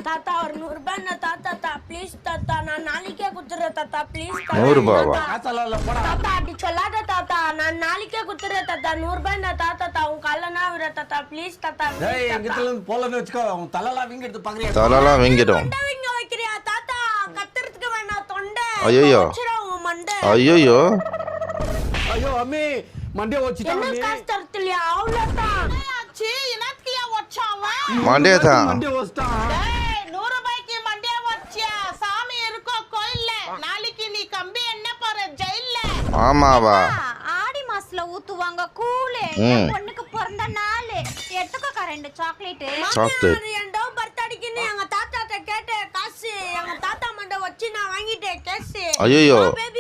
தாத்தா ஒரு 100 ரூபாய் தாத்தா ப்ளீஸ் தாத்தா நான் நாளைக்கே குடுத்துறேன் தாத்தா ப்ளீஸ் 100 ரூபாவா? தாத்தா அப்படி சொல்லாத தாத்தா நான் நாளைக்கே குடுத்துறேன் தாத்தா 100 ரூபாய் தாத்தா உன் கல்லனா விட தாத்தா ப்ளீஸ் தாத்தா போலன்னு வச்சுக்கோ உன் தலைலாம் வீங்கிட்டு பாக்குறியா? தலைலாம் வீங்கிடும். தொண்டை வீங்க வைக்கிறியா தாத்தா? கத்துறதுக்கு வேணாம் தொண்டை. ஐயோ உன் மண்டை. ஐயோ ஐயோ அம்மி மண்டே வச்சிட்டான் என்ன அம்மி. காசு தரத்தில்லையா? அவ்வளவுதான். ஆச்சு என்னத்துக்குயா வச்சாவன்? மண்டே தான். மண்டே வச்சிட்டான். டேய் 100 ரூபாய்க்கு மண்டே வச்சியா? சாமி இருக்கோ கோயில்ல. நாளைக்கு நீ கம்பி என்ன பாரு ஜெயில்ல. ஆமாவா? ஆடி மாசத்துல ஊத்துவாங்க கூழு. பொண்ணுக்கு பிறந்த நாள் எடுத்துக்கோ 2 சாக்லேட். சாக்லேட். என் டோ பர்த்டேக்கு எங்க தாத்தாட்ட கேட்ட காசு எங்க தாத்தா மண்டை வச்சு நான் வாங்கிட்டேன் கேஸ். ஐயோ பேபி